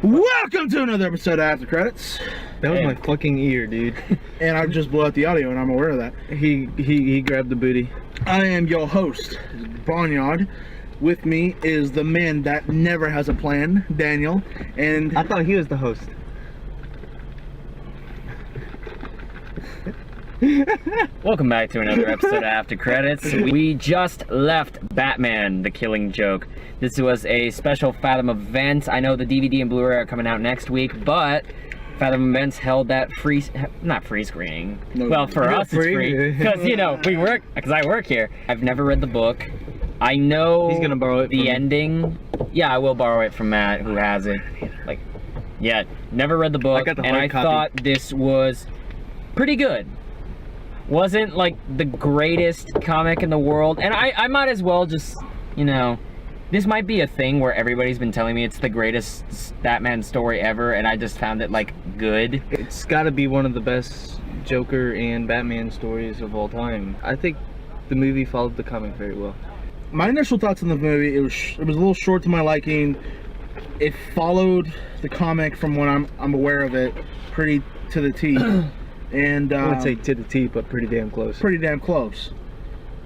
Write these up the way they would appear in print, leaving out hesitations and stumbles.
Welcome to another episode of After Credits. That was my fucking ear, dude. And I just blew out the audio and I'm aware of that. He grabbed the booty. I am your host, Barnyard. With me is the man that never has a plan, Daniel. And I thought he was the host. Welcome back to another episode of After Credits. We just left Batman, The Killing Joke. This was a special Fathom event. I know the DVD and Blu-ray are coming out next week, but Fathom Events held that not free screening. No, well, for us free. it's free, because, you know, because I work here. I've never read the book. I know He's gonna borrow it the from ending. Yeah, I will borrow it from Matt, who has it. Never read the book, I got the and hard I copy. thought this was pretty good. Wasn't like the greatest comic in the world, and I might as well just, you know, this might be a thing where everybody's been telling me it's the greatest Batman story ever, and I just found it like good. It's gotta be one of the best Joker and Batman stories of all time. I think the movie followed the comic very well. my initial thoughts on the movie, it was a little short to my liking. It followed the comic from what I'm aware of it pretty to the T. And I wouldn't say to the T, but pretty damn close. Pretty damn close.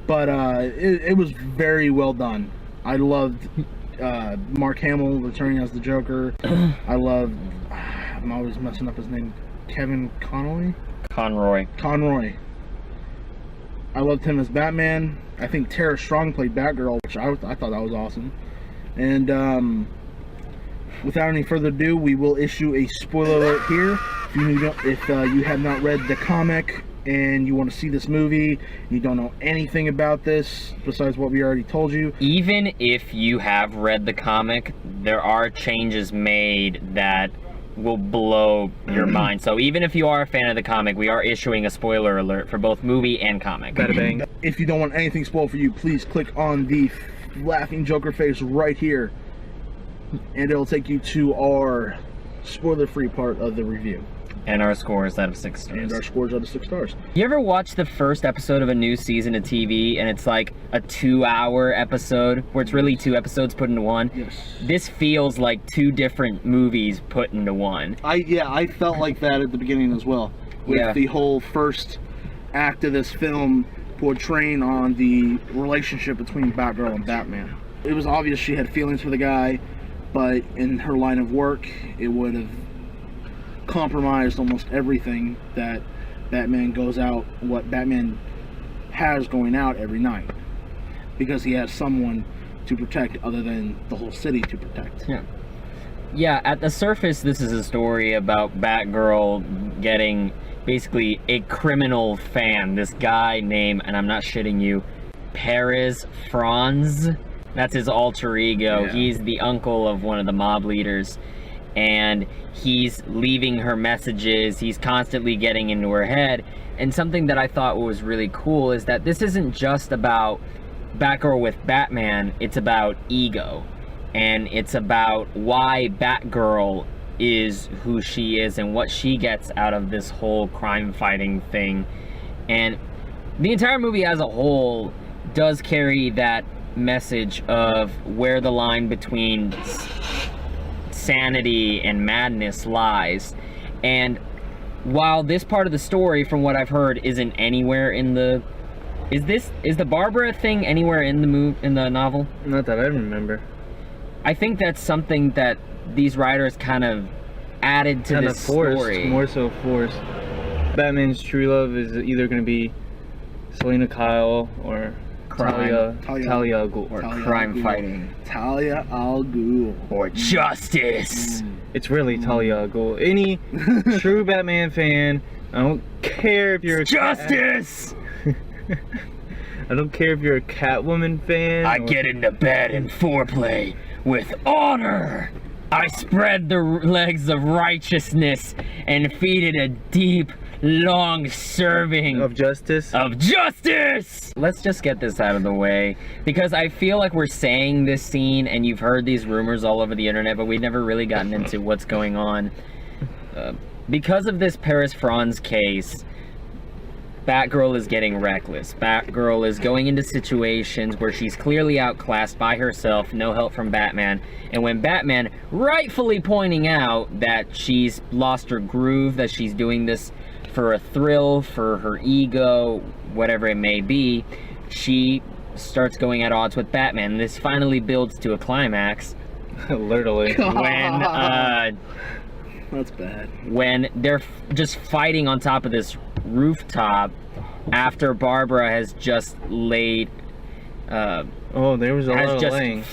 But it was very well done. I loved Mark Hamill returning as the Joker. I loved, I'm always messing up his name, Kevin Conroy? Conroy. I loved him as Batman. I think Tara Strong played Batgirl, which I thought that was awesome. And without any further ado, we will issue a spoiler alert here. If you have not read the comic and you want to see this movie, you don't know anything about this besides what we already told you. Even if you have read the comic, there are changes made that will blow your mind. So even if you are a fan of the comic, we are issuing a spoiler alert for both movie and comic. Bada bang. If you don't want anything spoiled for you, please click on the laughing Joker face right here, and it'll take you to our spoiler-free part of the review. And our scores out of 6 And stars. our scores out of 6 stars. You ever watch the first episode of a new season of TV and it's like a 2-hour episode where it's really 2 episodes put into one? Yes. This feels like 2 different movies put into one. I felt like that at the beginning as well. With the whole first act of this film portraying on the relationship between Batgirl and Batman. It was obvious she had feelings for the guy, but in her line of work, it would have compromised almost everything that what Batman has going out every night, because he has someone to protect other than the whole city to protect. Yeah, at the surface, this is a story about Batgirl getting basically a criminal fan. This guy named, and I'm not shitting you, Perez Franz. That's his alter ego. Yeah. He's the uncle of one of the mob leaders. And he's leaving her messages. He's constantly getting into her head. And something that I thought was really cool is that this isn't just about Batgirl with Batman. It's about ego. And it's about why Batgirl is who she is and what she gets out of this whole crime fighting thing. And the entire movie as a whole does carry that message of where the line between sanity and madness lies. And while this part of the story, from what I've heard, isn't anywhere in the is the Barbara thing anywhere in the novel? Not that I remember. I think that's something that these writers kind of added to this story. More so forced. Batman's true love is either going to be Selena Kyle or Talia al Ghul. Or crime fighting. Talia al Ghul. Or justice. It's really Talia al Ghul. Any true Batman fan, I don't care if you're a Justice! I don't care if you're a Catwoman fan. I get into bed and foreplay with honor. I spread the legs of righteousness and feed it a deep, long serving of justice. Let's just get this out of the way, because I feel like we're saying this scene and you've heard these rumors all over the internet, but we've never really gotten into what's going on. Because of this Paris Franz case, Batgirl is getting reckless. Batgirl is going into situations where she's clearly outclassed by herself, no help from Batman, and when Batman rightfully pointing out that she's lost her groove, that she's doing this for a thrill, for her ego, whatever it may be, she starts going at odds with Batman. This finally builds to a climax. Literally. When, That's bad. when they're just fighting on top of this rooftop after Barbara has just laid, Oh, there was a lot of laying.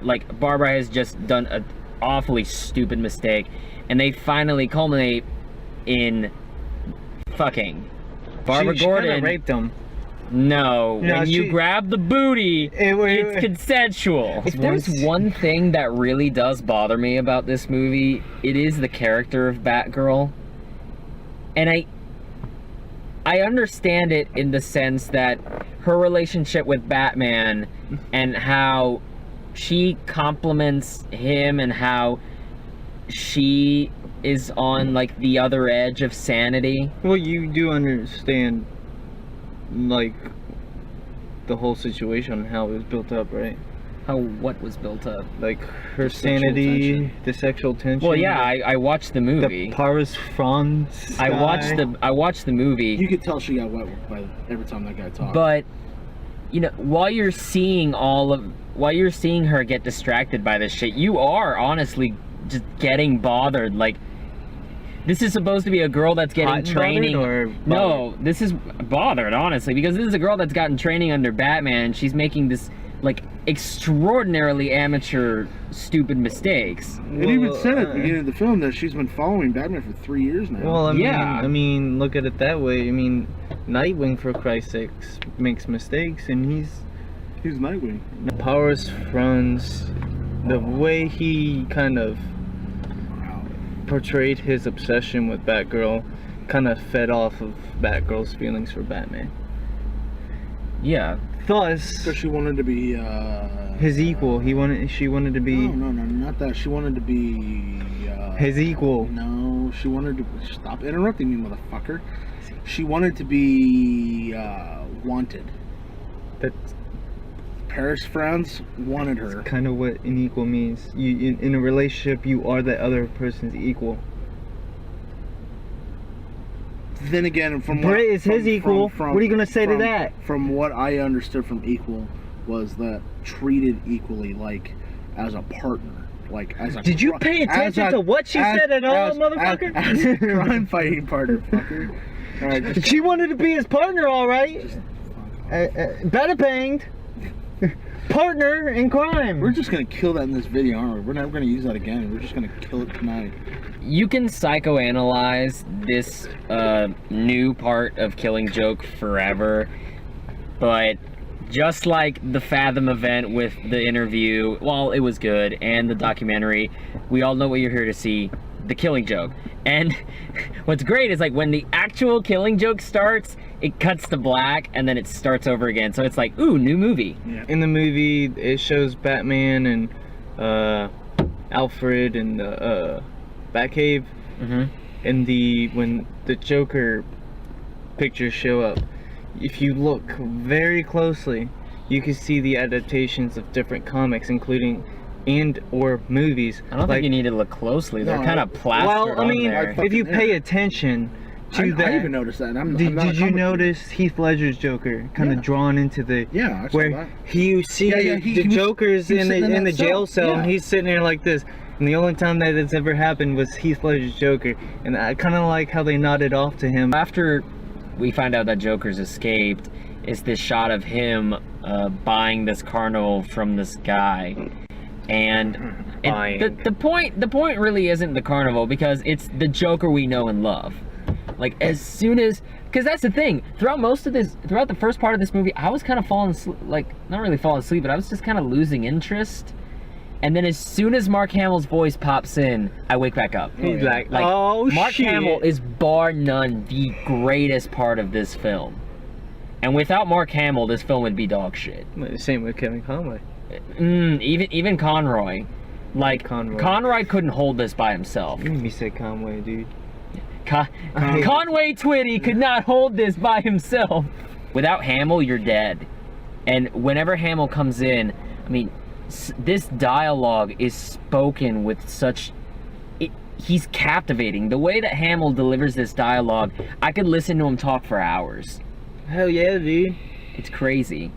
Like, Barbara has just done an awfully stupid mistake, and they finally culminate in fucking. Barbara She Gordon kinda raped him. No, No, when you she- grab the booty, it's consensual. If there's one thing that really does bother me about this movie, it is the character of Batgirl. And I understand it in the sense that her relationship with Batman and how she compliments him and how she is on like the other edge of sanity. Well, you do understand, like, the whole situation and how it was built up, right? How what was built up? Like her sanity, the sexual tension. Well, yeah, I watched the movie. The Paris France. I watched the movie. You could tell she got wet by every time that guy talked. But you know, while you're seeing her get distracted by this shit, you are honestly just getting bothered. Like, this is supposed to be a girl that's getting Hot training. or No, this is bothered, honestly, because this is a girl that's gotten training under Batman, and she's making this like extraordinarily amateur, stupid mistakes. It even said at the beginning of the film that she's been following Batman for 3 years now. Well, Yeah. I mean, look at it that way. I mean, Nightwing, for Christ's sakes, makes mistakes, and he's Nightwing. Paris France. The way he kind of portrayed his obsession with Batgirl kind of fed off of Batgirl's feelings for Batman. Yeah. Thus, Because she wanted to be his equal. She wanted to be No, not that. She wanted to be his equal. No, she wanted to stop interrupting me, motherfucker. She wanted to be wanted. That's Paris France wanted her. kind of what an equal means. You in a relationship, you are the other person's equal. Then again, Brit is his equal. What are you gonna say to that? From what I understood from equal was that treated equally, like as a partner, like as a. Did you pay attention to what she said at all, motherfucker? As a crime fighting partner, fucker. All right, just She wanted to be his partner, all right. Better banged. Partner in crime. we're just gonna kill that in this video, aren't we? We're never gonna use that again. We're just gonna kill it tonight. You can psychoanalyze this new part of Killing Joke forever, but just like the Fathom event with the interview, while it was good, and the documentary, we all know what you're here to see, the Killing Joke. And what's great is like when the actual Killing Joke starts, it cuts to black and then it starts over again. So it's like, ooh, new movie. Yeah. In the movie, it shows Batman and Alfred and the Batcave. Mm-hmm. And when the Joker pictures show up, if you look very closely, you can see the adaptations of different comics, including or movies. I don't think you need to look closely. They're No, kind of plastered Well, I mean, on there. if you pay attention to that, I even noticed that. I'm did not a you comic notice Heath Ledger's Joker kind of Yeah. drawn into the Yeah, I saw where that. you see Yeah, the he was- Joker's he was in sitting in the that jail cell. cell and Yeah. he's sitting there like this, and the only time that it's ever happened was Heath Ledger's Joker, and I kind of like how they nodded off to him. After we find out that Joker's escaped, it's this shot of him buying this carnival from this guy. And Buying. the point really isn't the carnival, because it's the Joker we know and love. Like, as soon as, because that's the thing, throughout the first part of this movie, I was kind of falling asleep, like, not really falling asleep, but I was just kind of losing interest. And then as soon as Mark Hamill's voice pops in, I wake back up. He's like, Like, oh Mark shit. Hamill is bar none the greatest part of this film. And without Mark Hamill, this film would be dog shit. Same with Kevin Conroy. Even Conroy. Like, Conroy. Conroy couldn't hold this by himself. You said Conway, dude. Conway Twitty could not hold this by himself. Without Hamill, you're dead. And whenever Hamill comes in, I mean, this dialogue is spoken with such... he's captivating. The way that Hamill delivers this dialogue, I could listen to him talk for hours. Hell yeah, dude. It's crazy.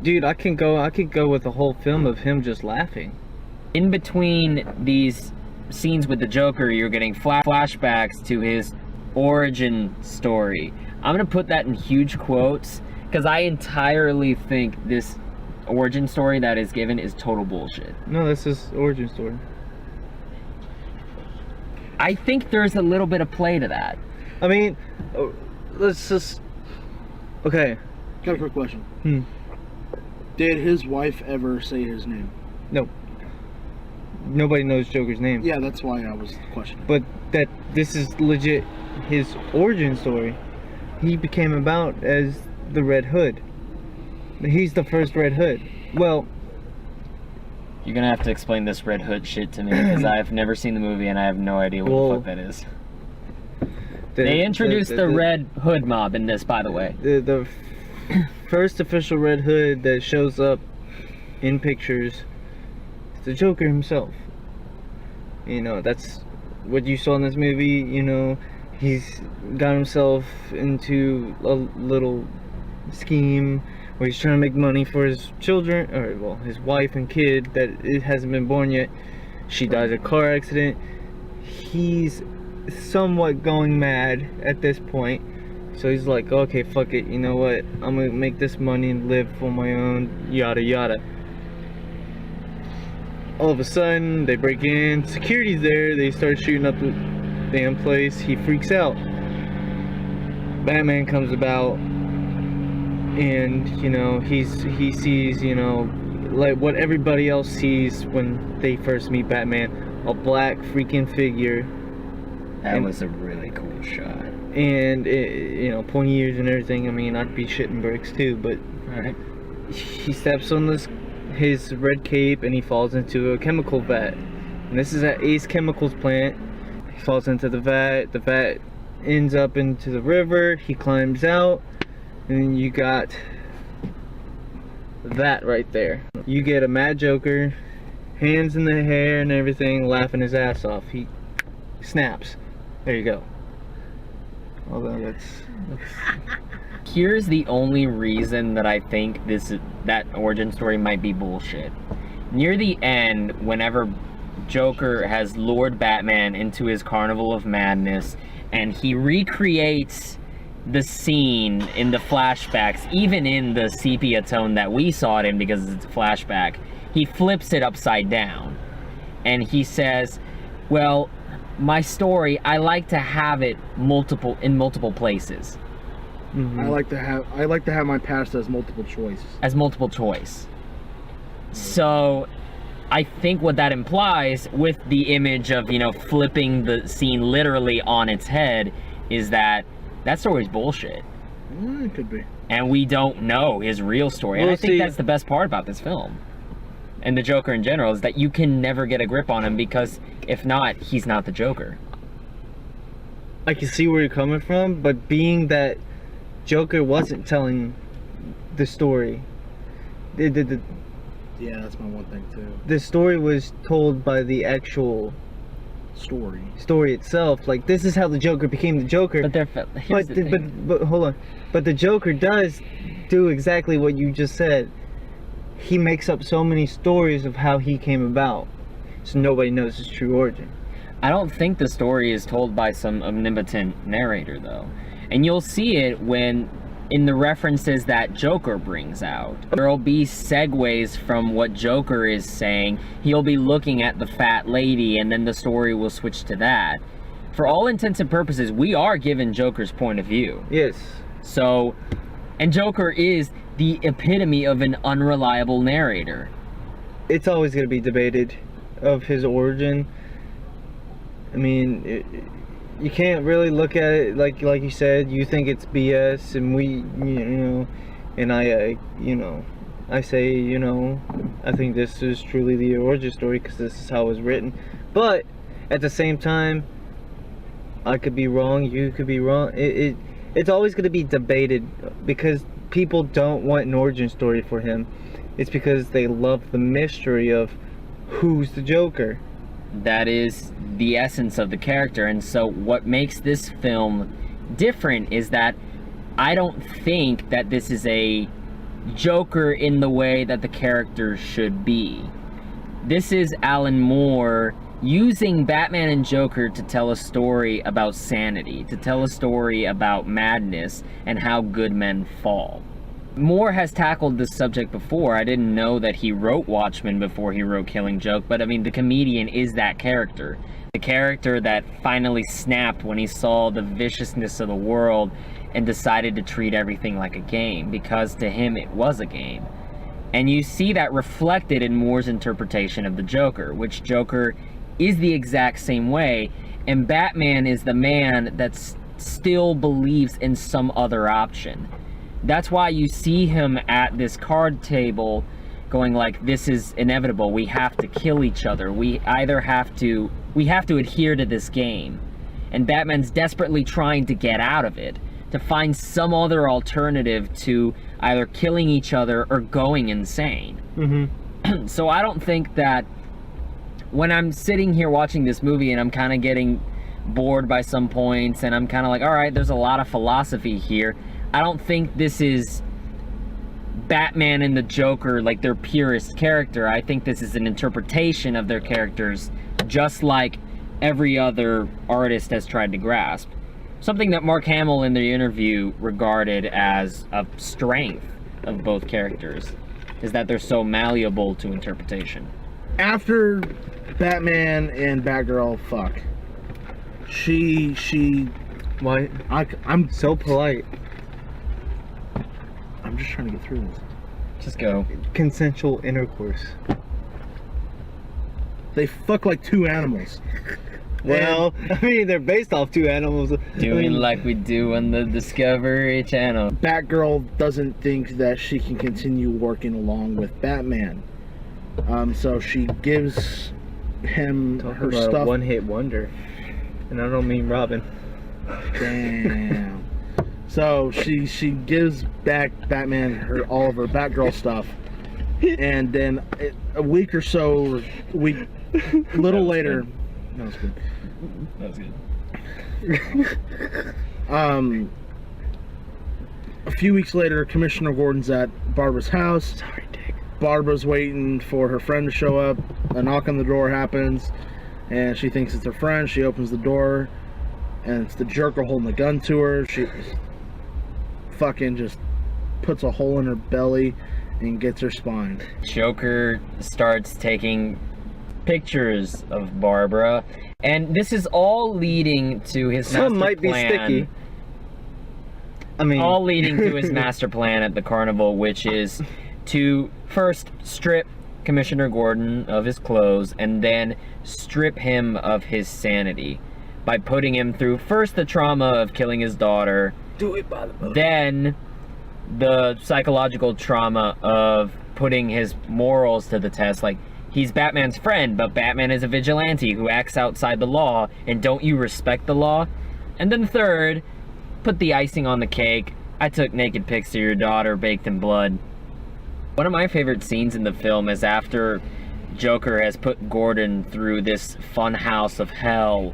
Dude, I could go with a whole film of him just laughing. In between these scenes with the Joker, you're getting flashbacks to his origin story. I'm gonna put that in huge quotes, because I entirely think this origin story that is given is total bullshit. No, that's his origin story. I think there's a little bit of play to that. I mean, let's just... Okay. Got a quick question. Did his wife ever say his name? No. Nobody knows Joker's name. Yeah, that's why I was questioning. But this is legit his origin story. He became about as the Red Hood. He's the first Red Hood. Well... You're gonna have to explain this Red Hood shit to me, because I've never seen the movie and I have no idea what the fuck that is. They introduced the Red Hood mob in this, by the way. The first official Red Hood that shows up in pictures is the Joker himself. You know, that's what you saw in this movie. You know, he's got himself into a little scheme where he's trying to make money for his children, or well, his wife and kid that it hasn't been born yet. She dies in a car accident. He's somewhat going mad at this point, so he's like, okay, fuck it, you know what, I'm gonna make this money and live for my own, yada yada. All of a sudden, they break in, security's there, they start shooting up the damn place. He freaks out. Batman comes about, and you know, he sees, you know, like what everybody else sees when they first meet Batman, a black freaking figure. That was a really cool shot. And you know, pointy ears and everything. I mean, I'd be shitting bricks too, but Right. he steps on his red cape and he falls into a chemical vat. And this is at Ace Chemicals plant. He falls into the vat. The vat ends up into the river. He climbs out. And you got that right there. You get a mad Joker, hands in the hair and everything, laughing his ass off. He snaps. There you go. Although that's... Here's the only reason that I think that origin story might be bullshit. Near the end, whenever Joker has lured Batman into his carnival of madness, and he recreates the scene in the flashbacks, even in the sepia tone that we saw it in because it's a flashback, he flips it upside down. And he says, well, my story, I like to have it in multiple places. Mm-hmm. I like to have my past as multiple choice. As multiple choice. So I think what that implies with the image of, you know, flipping the scene literally on its head is that story's bullshit. It could be. And we don't know his real story. And I think that's the best part about this film. And the Joker in general is that you can never get a grip on him, because if not, he's not the Joker. I can see where you're coming from, but being that Joker wasn't telling the story, Yeah, that's my one thing too. the story was told by the actual story itself. Like, this is how the Joker became the Joker. But hold on. But the Joker does do exactly what you just said. He makes up so many stories of how he came about, so nobody knows his true origin. I don't think the story is told by some omnipotent narrator, though. And you'll see it when, in the references that Joker brings out, there'll be segues from what Joker is saying. He'll be looking at the fat lady, and then the story will switch to that. For all intents and purposes, we are given Joker's point of view. Yes. So, and Joker is the epitome of an unreliable narrator. It's always going to be debated of his origin. I mean, you can't really look at it like you said. You think it's BS, and I say, I think this is truly the origin story because this is how it was written. But at the same time, I could be wrong. You could be wrong. It's always going to be debated because people don't want an origin story for him. It's because they love the mystery of who's the Joker. That is the essence of the character. And so what makes this film different is that I don't think that this is a Joker in the way that the character should be. This is Alan Moore using Batman and Joker to tell a story about sanity, to tell a story about madness and how good men fall. Moore has tackled this subject before. I didn't know that he wrote Watchmen before he wrote Killing Joke, but I mean, the comedian is that character. The character that finally snapped when he saw the viciousness of the world and decided to treat everything like a game, because to him it was a game. And you see that reflected in Moore's interpretation of the Joker, which Joker is the exact same way, and Batman is the man that still believes in some other option. That's why you see him at this card table going like, this is inevitable, we have to kill each other, we have to adhere to this game. And Batman's desperately trying to get out of it, to find some other alternative to either killing each other or going insane. Mm-hmm. So I don't think that when I'm sitting here watching this movie and I'm kind of getting bored by some points and I'm kind of like, all right, there's a lot of philosophy here, I don't think this is Batman and the Joker like their purest character. I think this is an interpretation of their characters, just like every other artist has tried to grasp. Something that Mark Hamill in the interview regarded as a strength of both characters is that they're so malleable to interpretation. After Batman and Batgirl fuck, she Why? I'm So polite. I'm just trying to get through this. Just go. Consensual intercourse. They fuck like two animals. Well, I mean, they're based off two animals. Doing like we do on the Discovery Channel. Batgirl doesn't think that she can continue working along with Batman. So she gives him Talk her about stuff. one-hit wonder. And I don't mean Robin. Damn. So she gives back Batman all of her Batgirl stuff, and then a week or so, little later, that was good. That was good. A few weeks later, Commissioner Gordon's at Barbara's house. Sorry, Dick. Barbara's waiting for her friend to show up. A knock on the door happens, and she thinks it's her friend. She opens the door, and it's the Joker holding the gun to her. She fucking just puts a hole in her belly and gets her spine. Joker starts taking pictures of Barbara, and this is all leading to his Some master might be plan. sticky. I mean, All leading to his master plan at the carnival, which is to first strip Commissioner Gordon of his clothes and then strip him of his sanity by putting him through first the trauma of killing his daughter, do it by the book. then the psychological trauma of putting his morals to the test. Like, he's Batman's friend, but Batman is a vigilante who acts outside the law, and don't you respect the law? And then third, put the icing on the cake. I took naked pics of your daughter baked in blood. One of my favorite scenes in the film is after Joker has put Gordon through this fun house of hell,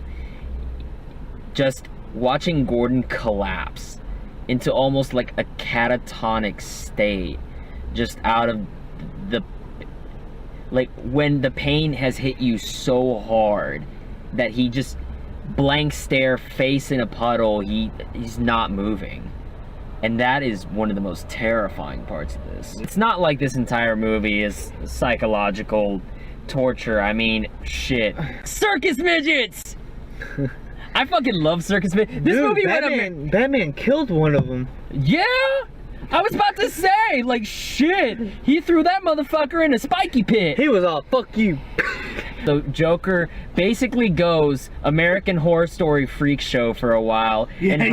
just watching Gordon collapse into almost like a catatonic state, just out of the, like, when the pain has hit you so hard that he just blank stare, face in a puddle, he's not moving. And that is one of the most terrifying parts of this. It's not like this entire movie is psychological torture. I mean, shit. Circus midgets! I fucking love circus midgets. This Dude, movie Batman killed one of them. Yeah! I was about to say, like, shit. He threw that motherfucker in a spiky pit. He was all, fuck you. The Joker basically goes American Horror Story freak show for a while and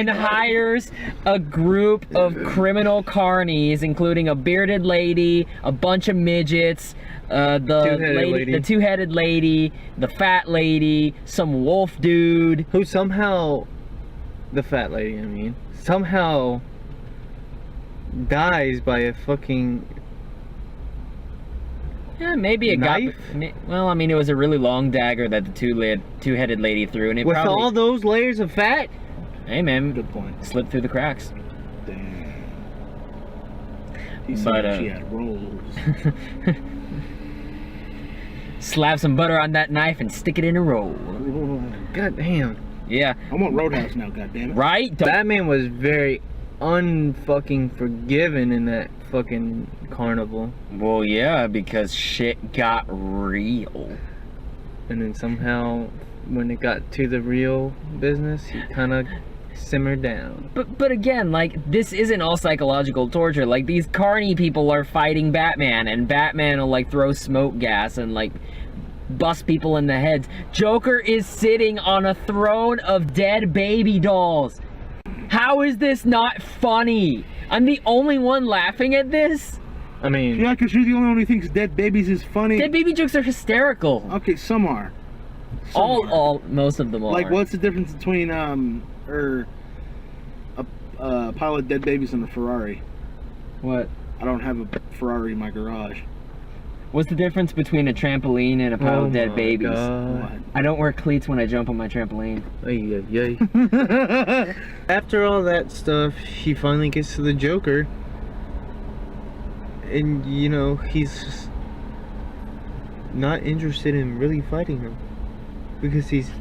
hires a group of criminal carnies, including a bearded lady, a bunch of midgets, the two-headed lady, the fat lady, some wolf dude. Who somehow, the fat lady, I mean, somehow dies by a fucking Yeah, maybe it Knife? well, I mean, it was a really long dagger that the two-headed lady threw, and it With probably... all those layers of fat? Hey, man. Good point. Slipped through the cracks. Damn. He said But, she had rolls. Slap some butter on that knife and stick it in a roll. God damn. Yeah. I want Roadhouse now, goddammit. Right? Batman was very unfucking forgiving in that fucking carnival. Well, yeah, because shit got real. And then somehow, when it got to the real business, he kind of simmered down. But again, like, this isn't all psychological torture. Like, these carny people are fighting Batman, and Batman will, like, throw smoke gas and, like, bust people in the heads. Joker is sitting on a throne of dead baby dolls. How is this not funny? I'm the only one laughing at this? I mean... Yeah, because you're the only one who thinks dead babies is funny. Dead baby jokes are hysterical. Okay, some are. Most of them are. Like, what's the difference between, a pile of dead babies and a Ferrari? What? I don't have a Ferrari in my garage. What's the difference between a trampoline and a pile of dead babies? What? I don't wear cleats when I jump on my trampoline. Ay, ay, ay. After all that stuff, he finally gets to the Joker. And, you know, he's just not interested in really fighting him. Because he's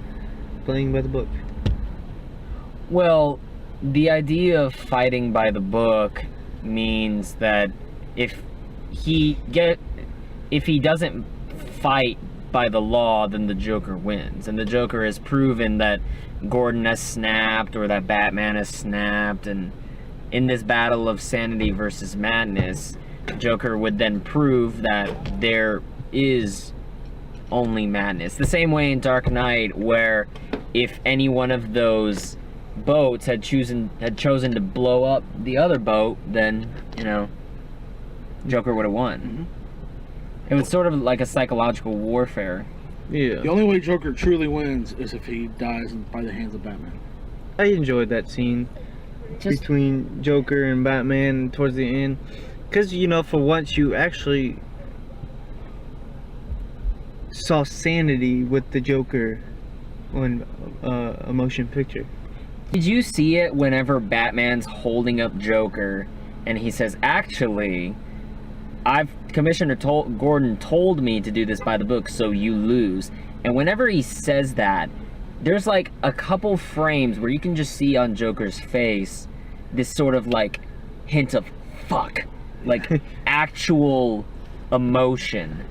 playing by the book. Well, the idea of fighting by the book means that if he doesn't fight by the law, then the Joker wins. And the Joker has proven that Gordon has snapped, or that Batman has snapped, and in this battle of sanity versus madness, Joker would then prove that there is only madness. The same way in Dark Knight, where if any one of those boats had chosen to blow up the other boat, then, you know, Joker would have won. Mm-hmm. It was sort of like a psychological warfare. Yeah. The only way Joker truly wins is if he dies by the hands of Batman. I enjoyed that scene between Joker and Batman towards the end. Because, you know, for once you actually saw sanity with the Joker on a motion picture. Did you see it whenever Batman's holding up Joker and he says, actually, Commissioner Gordon told me to do this by the book, so you lose. And whenever he says that, there's like a couple frames where you can just see on Joker's face this sort of like hint of fuck, like actual emotion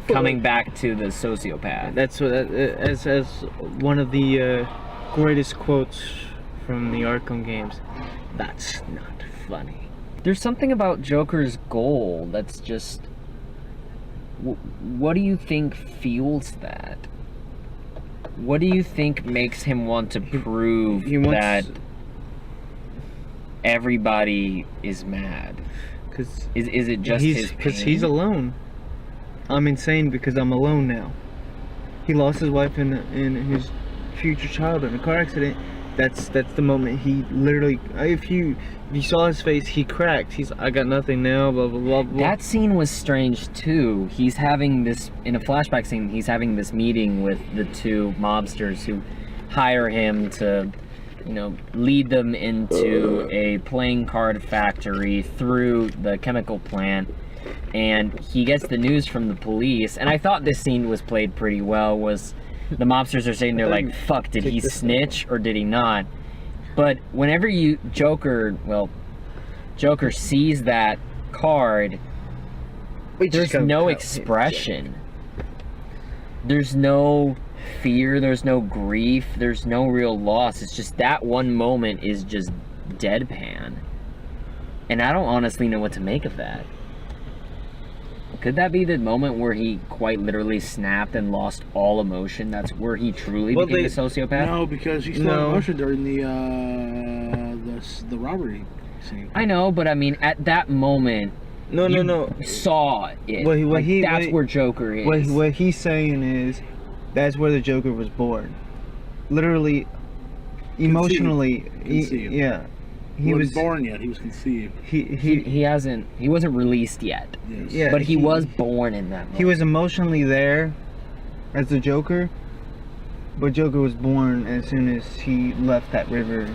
coming back to the sociopath. That's what, as one of the greatest quotes from the Arkham games. That's not funny. There's something about Joker's goal that's just... What do you think fuels that? What do you think makes him want to prove that everybody is mad? Cause is it just his pain? Because he's alone. I'm insane because I'm alone now. He lost his wife and his future child in a car accident. That's the moment he literally, if you saw his face, he cracked. I got nothing now, blah, blah, blah, blah. That scene was strange too. He's having this, in a flashback scene, he's having this meeting with the two mobsters who hire him to, you know, lead them into a playing card factory through the chemical plant. And he gets the news from the police, and I thought this scene was played pretty well, was the mobsters are sitting there like, fuck, did he snitch or did he not? But whenever Joker sees that card, there's no expression. There's no fear, there's no grief, there's no real loss. It's just that one moment is just deadpan. And I don't honestly know what to make of that. Could that be the moment where he quite literally snapped and lost all emotion? That's where he truly became a sociopath? No, because he still had emotion during the robbery scene. I know, but I mean, at that moment, No. saw it. That's where Joker is. What he's saying is, that's where the Joker was born. Literally, emotionally, Conceive. yeah. He wasn't born yet. He was conceived. He wasn't released yet. Yes. Yeah, but he was born in that moment. He was emotionally there as the Joker, but Joker was born as soon as he left that river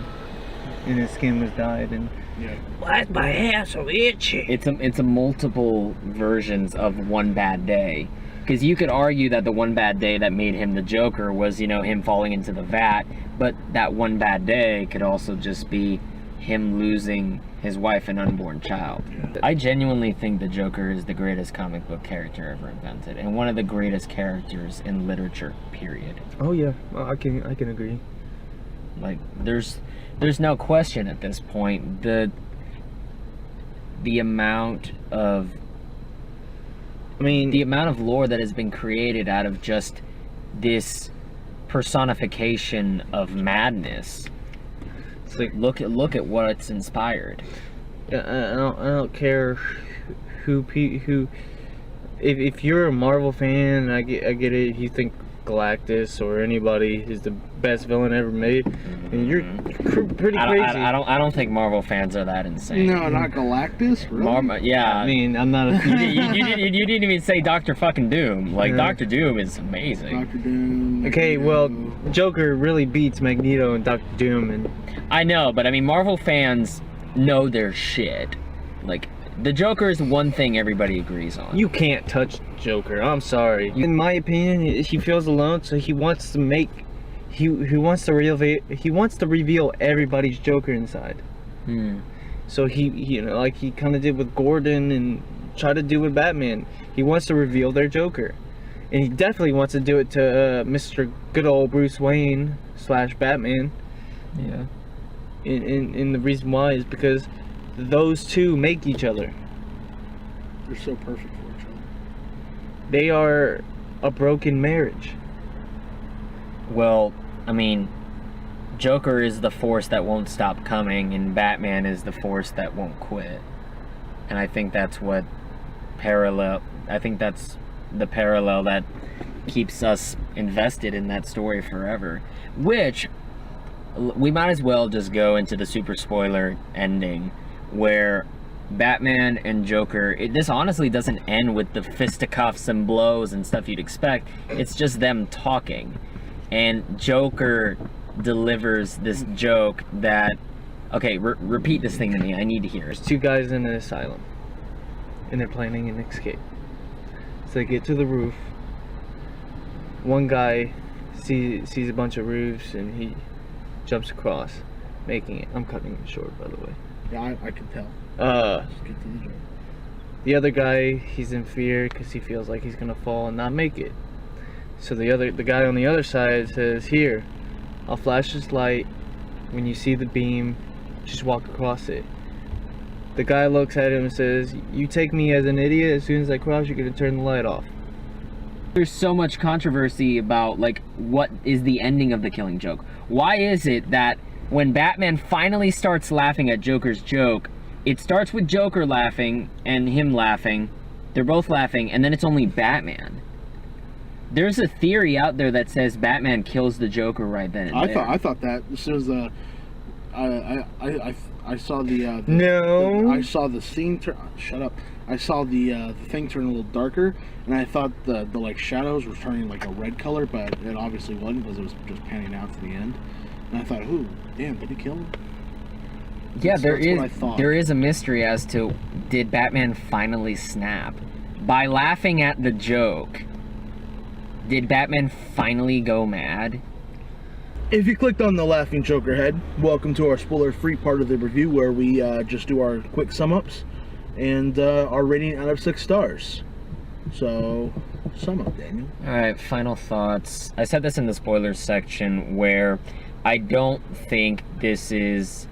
and his skin was dyed. And Yeah. why is my hair so itchy? It's a multiple versions of One Bad Day. Because you could argue that the one bad day that made him the Joker was, him falling into the vat, but that one bad day could also just be him losing his wife and unborn child. Yeah. I genuinely think the Joker is the greatest comic book character ever invented, and one of the greatest characters in literature, period. Oh yeah, well, I can agree. Like, there's no question at this point. The amount of the amount of lore that has been created out of just this personification of madness. It's like, look at what it's inspired. Yeah, I don't care who if you're a Marvel fan, I get it. You think Galactus or anybody is the best villain ever made, and you're pretty crazy. I don't think Marvel fans are that insane. No, not Galactus. Really? Yeah. I mean, I'm not a you didn't even say Dr. fucking Doom. Like, Yeah. Dr. Doom is amazing. Dr. Doom. Okay, well, Joker really beats Magneto and Dr. Doom, and I know, but I mean, Marvel fans know their shit. Like, the Joker is one thing everybody agrees on. you can't touch Joker. I'm sorry. In my opinion, he feels alone, so he wants to make he wants to reveal everybody's Joker inside. So he like he kind of did with Gordon and tried to do with Batman. He wants to reveal their Joker, and he definitely wants to do it to Mr. Good Old Bruce Wayne / Batman. Yeah. And the reason why is because those two make each other. They're so perfect for each other. They are a broken marriage. Well, I mean, Joker is the force that won't stop coming, and Batman is the force that won't quit. And I think that's the parallel that keeps us invested in that story forever. Which, we might as well just go into the super spoiler ending, where Batman and Joker, this honestly doesn't end with the fisticuffs and blows and stuff you'd expect. It's just them talking. And Joker delivers this joke that, okay, repeat this thing to me. I need to hear it. There's two guys in an asylum, and they're planning an escape. So they get to the roof. One guy sees a bunch of roofs, and he jumps across, making it. I'm cutting it short, by the way. Yeah, I can tell. Just get to the joke. The other guy, he's in fear because he feels like he's gonna fall and not make it. So the guy on the other side says, "Here, I'll flash this light. When you see the beam, just walk across it." The guy looks at him and says, "You take me as an idiot. As soon as I cross, you're gonna turn the light off." There's so much controversy about, like, what is the ending of the Killing Joke. Why is it that when Batman finally starts laughing at Joker's joke, it starts with Joker laughing and him laughing, they're both laughing, and then it's only Batman? There's a theory out there that says Batman kills the Joker right then and there. I thought that this was I saw the No. I saw the scene turn. Shut up. I saw the thing turn a little darker, and I thought the like shadows were turning like a red color, but it obviously wasn't because it was just panning out to the end. And I thought, ooh, damn, did he kill him? Yeah, That's what I thought. there is a mystery as to, did Batman finally snap? By laughing at the joke, did Batman finally go mad? If you clicked on the Laughing Joker head, welcome to our spoiler-free part of the review where we just do our quick sum-ups and our rating out of 6 stars. So, sum up, Daniel. Alright, final thoughts. I said this in the spoilers section, where I don't think this is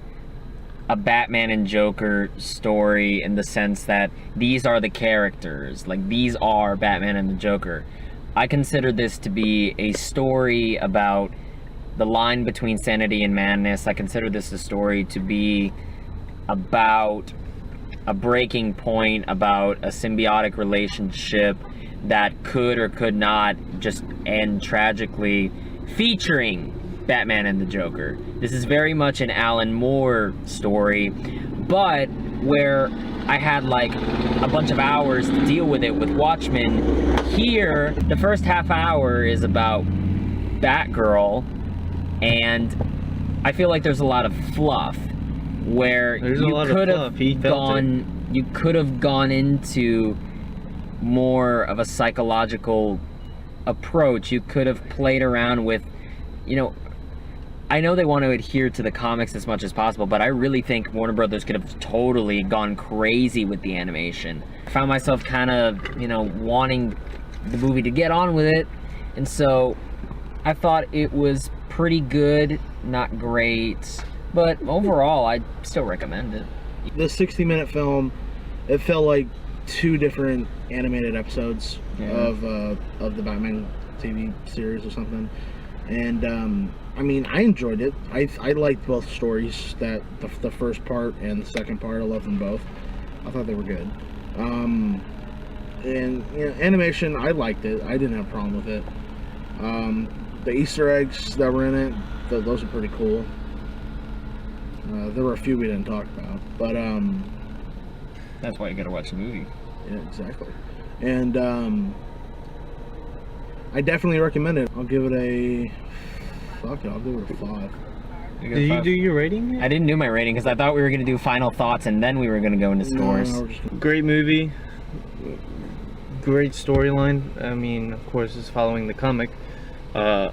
a Batman and Joker story in the sense that these are the characters. Like, these are Batman and the Joker. I consider this to be a story about the line between sanity and madness. I consider this a story to be about a breaking point, about a symbiotic relationship that could or could not just end tragically, featuring Batman and the Joker. This is very much an Alan Moore story, but where I had like a bunch of hours to deal with it with Watchmen, here the first half hour is about Batgirl, and I feel like there's a lot of fluff where you could have gone into more of a psychological approach. You could have played around with, you know, I know they want to adhere to the comics as much as possible, but I really think Warner Brothers could have totally gone crazy with the animation. I found myself kind of, you know, wanting the movie to get on with it, and so I thought it was pretty good, not great, but overall I'd still recommend it. The 60-minute film, it felt like 2 different animated episodes of the Batman TV series or something, and I mean, I enjoyed it. I liked both stories, that the first part and the second part. I loved them both. I thought they were good. And you know, animation, I liked it. I didn't have a problem with it. The Easter eggs that were in it, those are pretty cool. There were a few we didn't talk about, but that's why you gotta watch the movie. Yeah, exactly. And I definitely recommend it. I'll give it a... Fuck it, I'll give it a 5. Did you do your rating yet? I didn't do my rating because I thought we were going to do final thoughts and then we were going to go into scores. No, great movie. Great storyline. I mean, of course, it's following the comic. The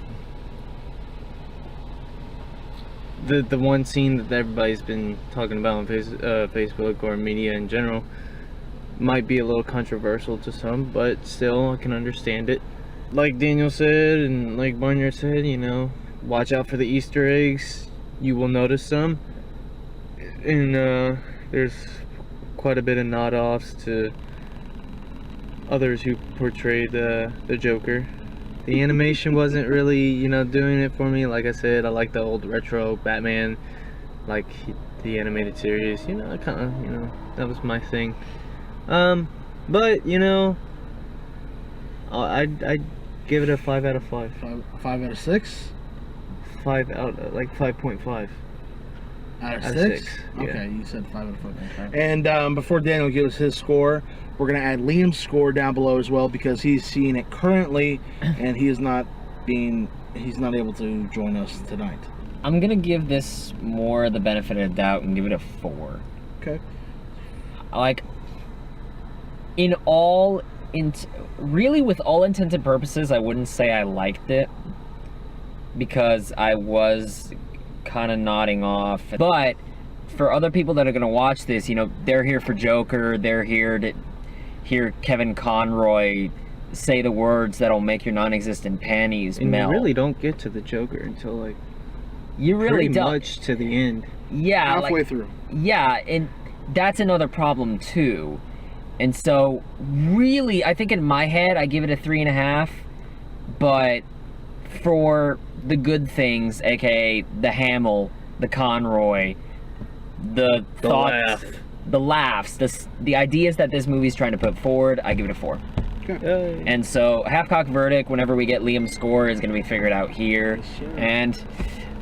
one scene that everybody's been talking about on Facebook or media in general might be a little controversial to some, but still, I can understand it. Like Daniel said and like Barnyard said, you know, watch out for the Easter eggs. You will notice some. And there's quite a bit of nod-offs to others who portrayed the Joker. The animation wasn't really, you know, doing it for me. Like I said, I like the old retro Batman, like the animated series. You know, I kind of, you know, that was my thing. But, you know, I'd give it a 5 out of 5. 5 out of 6? 5 out, like 5.5. Out of 6? Yeah. Okay, you said 5 out of 5. And before Daniel gives his score, we're going to add Liam's score down below as well, because he's seeing it currently and he's not able to join us tonight. I'm going to give this more the benefit of the doubt and give it a 4. Okay. Like, really, with all intents and purposes, I wouldn't say I liked it, because I was kind of nodding off. But for other people that are going to watch this, you know, they're here for Joker, they're here to hear Kevin Conroy say the words that'll make your non-existent panties and melt. You really don't get to the Joker until, like, you really pretty much to the end. Yeah, halfway through. Yeah, and that's another problem too. And so, really, I think in my head, I give it a 3.5, but for the good things, aka the Hamill, the Conroy, the thoughts, the laughs, the ideas that this movie's trying to put forward, I give it a 4. Okay. And so, half-cocked verdict, whenever we get Liam's score, is going to be figured out here. Yes, sir. And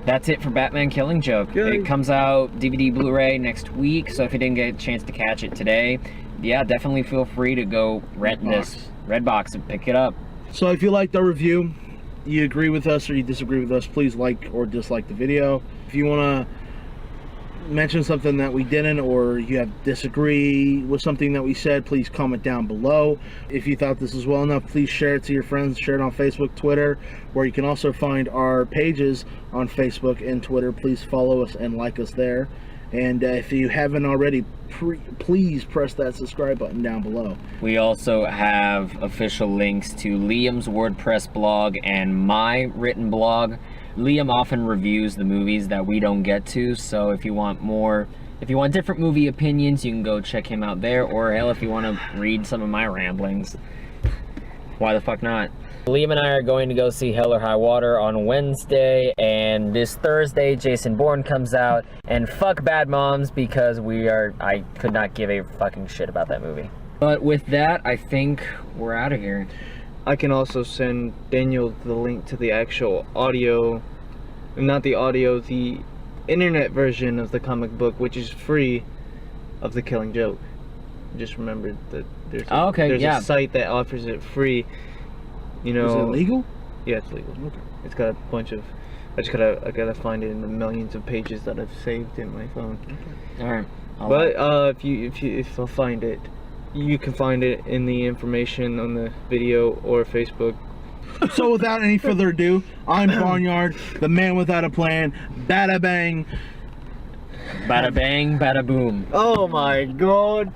that's it for Batman Killing Joke. Yay. It comes out DVD Blu-ray next week, so if you didn't get a chance to catch it today, yeah, definitely feel free to go rent this Redbox and pick it up. So if you liked our review, you agree with us or you disagree with us, please like or dislike the video. If you want to mention something that we didn't, or you disagree with something that we said, please comment down below. If you thought this was well enough, please share it to your friends, share it on Facebook, Twitter, where you can also find our pages on Facebook and Twitter. Please follow us and like us there. And if you haven't already, please press that subscribe button down below. We also have official links to Liam's WordPress blog and my written blog. Liam often reviews the movies that we don't get to, so if you want different movie opinions, you can go check him out there, or hell, if you want to read some of my ramblings, why the fuck not? Liam and I are going to go see Hell or High Water on Wednesday, and this Thursday Jason Bourne comes out, and fuck Bad Moms, because I could not give a fucking shit about that movie. But with that, I think we're out of here. I can also send Daniel the link to the actual audio not the audio, the internet version of the comic book, which is free, of The Killing Joke. Just remembered that there's a site that offers it free. You know, is it legal? Yeah, it's legal. Okay. It's got a bunch of. I gotta find it in the millions of pages that I've saved in my phone. All right. But if I'll find it, you can find it in the information on the video or Facebook. So without any further ado, I'm Barnyard, the man without a plan. Bada bang. Bada bang, bada boom. Oh my god.